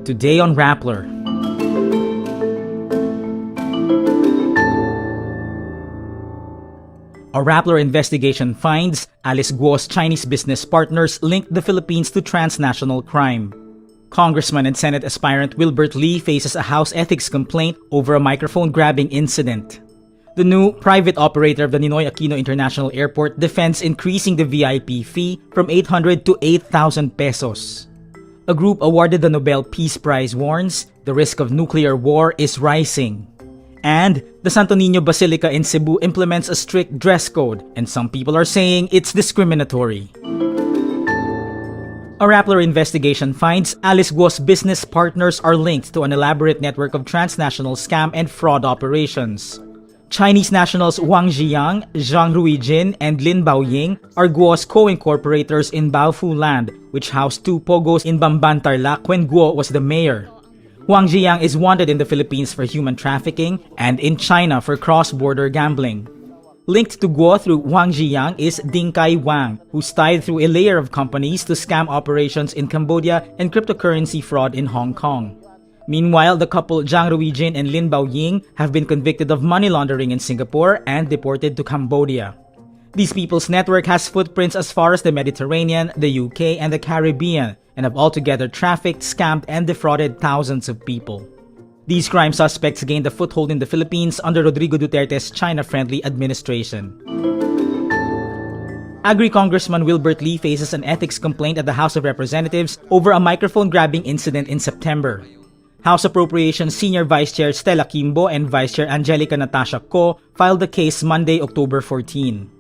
Today on Rappler. A Rappler investigation finds Alice Guo's Chinese business partners linked the Philippines to transnational crime. Congressman and Senate aspirant Wilbert Lee faces a House ethics complaint over a microphone-grabbing incident. The new private operator of the Ninoy Aquino International Airport defends increasing the VIP fee from 800 to 8,000 pesos. A group awarded the Nobel Peace Prize warns the risk of nuclear war is rising. And the Santo Niño Basilica in Cebu implements a strict dress code, and some people are saying it's discriminatory. A Rappler investigation finds Alice Guo's business partners are linked to an elaborate network of transnational scam and fraud operations. Chinese nationals Wang Ziyang, Zhang Ruijin, and Lin Baoying are Guo's co-incorporators in Baofu land, which housed two POGOs in Bamban, Tarlac when Guo was the mayor. Wang Ziyang is wanted in the Philippines for human trafficking and in China for cross-border gambling. Linked to Guo through Wang Ziyang is Ding Kai Wang, who's tied through a layer of companies to scam operations in Cambodia and cryptocurrency fraud in Hong Kong. Meanwhile, the couple Zhang Ruijin and Lin Baoying have been convicted of money laundering in Singapore and deported to Cambodia. These people's network has footprints as far as the Mediterranean, the UK, and the Caribbean, and have altogether trafficked, scammed, and defrauded thousands of people. These crime suspects gained a foothold in the Philippines under Rodrigo Duterte's China-friendly administration. Agri-Congressman Wilbert Lee faces an ethics complaint at the House of Representatives over a microphone-grabbing incident in September. House Appropriations Senior Vice Chair Stella Kimbo and Vice Chair Angelica Natasha Ko filed the case Monday, October 14.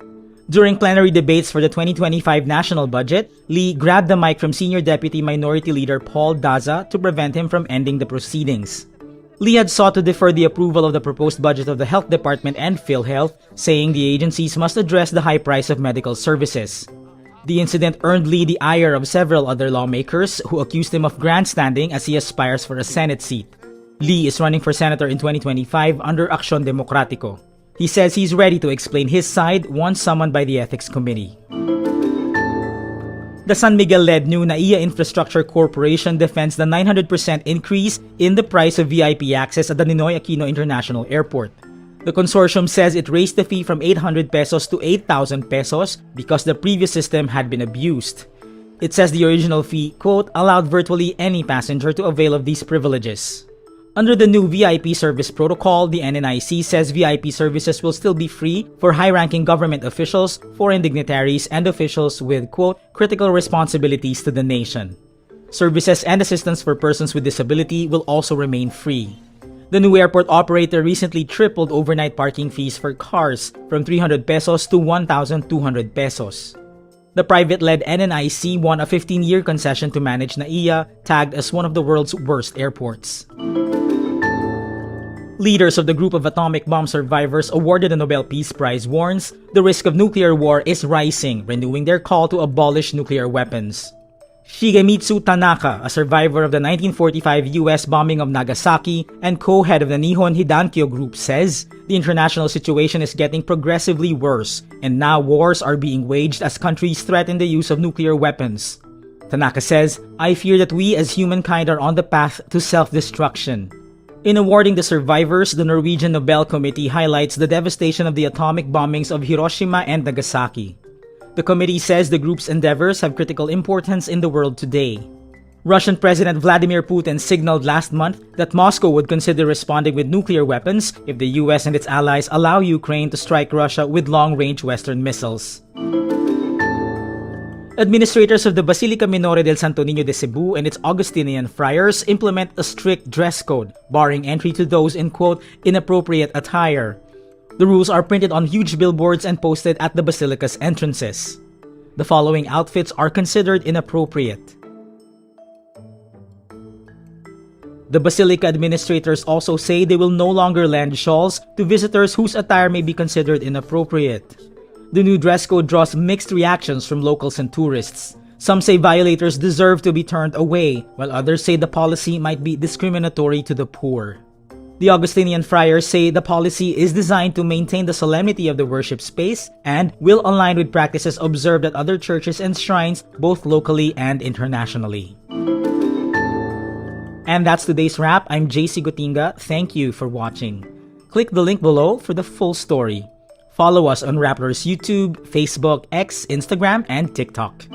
During plenary debates for the 2025 national budget, Lee grabbed the mic from Senior Deputy Minority Leader Paul Daza to prevent him from ending the proceedings. Lee had sought to defer the approval of the proposed budget of the Health Department and PhilHealth, saying the agencies must address the high price of medical services. The incident earned Lee the ire of several other lawmakers who accused him of grandstanding as he aspires for a Senate seat. Lee is running for senator in 2025 under Acción Democrático. He says he's ready to explain his side once summoned by the Ethics Committee. The San Miguel-led new NAIA Infrastructure Corporation defends the 900% increase in the price of VIP access at the Ninoy Aquino International Airport. The consortium says it raised the fee from 800 pesos to 8,000 pesos because the previous system had been abused. It says the original fee, quote, allowed virtually any passenger to avail of these privileges. Under the new VIP service protocol, the NNIC says VIP services will still be free for high-ranking government officials, foreign dignitaries, and officials with, quote, critical responsibilities to the nation. Services and assistance for persons with disability will also remain free. The new airport operator recently tripled overnight parking fees for cars from 300 pesos to 1,200 pesos. The private-led NNIC won a 15-year concession to manage NAIA, tagged as one of the world's worst airports. Leaders of the group of atomic bomb survivors awarded the Nobel Peace Prize warns the risk of nuclear war is rising, renewing their call to abolish nuclear weapons. Shigemitsu Tanaka, a survivor of the 1945 US bombing of Nagasaki and co-head of the Nihon Hidankyo Group, says the international situation is getting progressively worse and now wars are being waged as countries threaten the use of nuclear weapons. Tanaka says, I fear that we as humankind are on the path to self-destruction. In awarding the survivors, the Norwegian Nobel Committee highlights the devastation of the atomic bombings of Hiroshima and Nagasaki. The committee says the group's endeavors have critical importance in the world today. Russian President Vladimir Putin signaled last month that Moscow would consider responding with nuclear weapons if the US and its allies allow Ukraine to strike Russia with long-range Western missiles. Administrators of the Basilica Minore del Santo Niño de Cebu and its Augustinian friars implement a strict dress code, barring entry to those in, quote, inappropriate attire. The rules are printed on huge billboards and posted at the basilica's entrances. The following outfits are considered inappropriate. The basilica administrators also say they will no longer lend shawls to visitors whose attire may be considered inappropriate. The new dress code draws mixed reactions from locals and tourists. Some say violators deserve to be turned away, while others say the policy might be discriminatory to the poor. The Augustinian friars say the policy is designed to maintain the solemnity of the worship space and will align with practices observed at other churches and shrines both locally and internationally. And that's today's wrap. I'm JC Gutinga. Thank you for watching. Click the link below for the full story. Follow us on Rappler's YouTube, Facebook, X, Instagram, and TikTok.